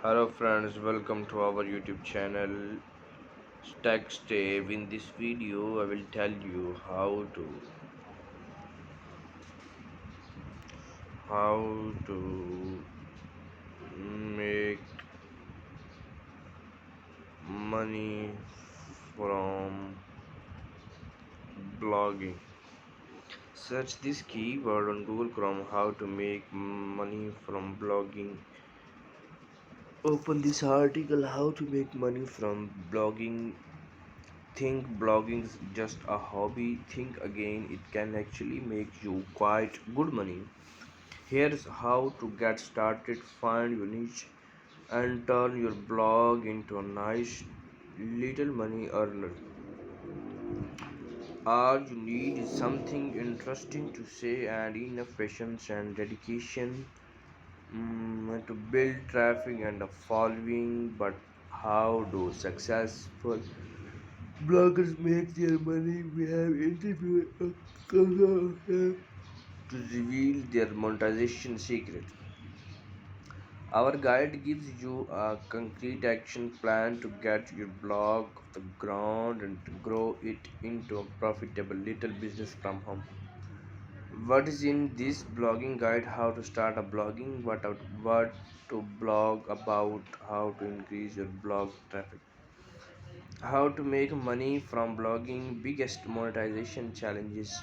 Hello friends, welcome to our YouTube channel Stack Stave. In this video, I will tell you how to make money from blogging. Search this keyword on Google Chrome. How to make money from blogging. Open this article. How to make money from blogging. Think blogging is just a hobby. Think again, it can actually make you quite good money. Here's how to get started. Find your niche and turn your blog into a nice little money earner. All you need is something interesting to say and enough patience and dedication to build traffic and a following. But how do successful bloggers make their money? We have interviewed a couple of them to reveal their monetization secret. Our guide gives you a concrete action plan to get your blog off the ground and to grow it into a profitable little business from home. What is in this blogging guide? How to start a blogging, what to blog about, how to increase your blog traffic, how to make money from blogging, biggest monetization challenges.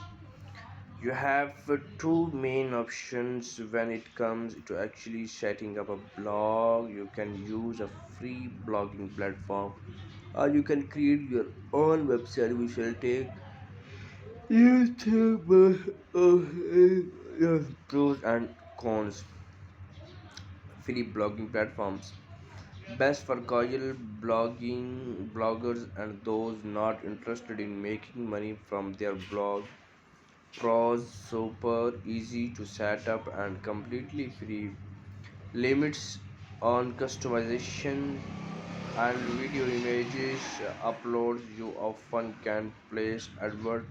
You have two main options when it comes to actually setting up a blog. You can use a free blogging platform, or you can create your own website which will take YouTube pros and cons. Free blogging platforms best for casual bloggers and those not interested in making money from their blog. Pros super easy to set up and completely free. Limits on customization and video images uploads. You often can place advert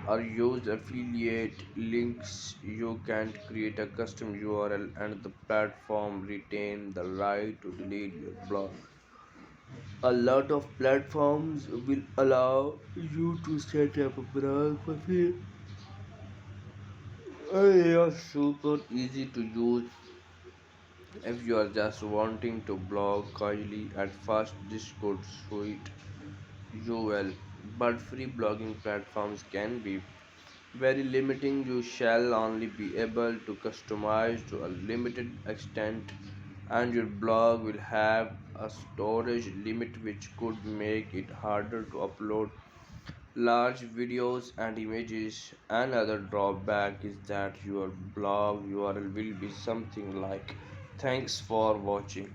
or use affiliate links. You can't create a custom URL and the platform retain the right to delete your blog. A lot of platforms will allow you to set up a blog for free. They are super easy to use if you are just wanting to blog casually. At first, this could suit you well, but free blogging platforms can be very limiting. You shall only be able to customize to a limited extent, and your blog will have a storage limit which could make it harder to upload large videos and images. Another drawback is that your blog URL will be something like thanks for watching.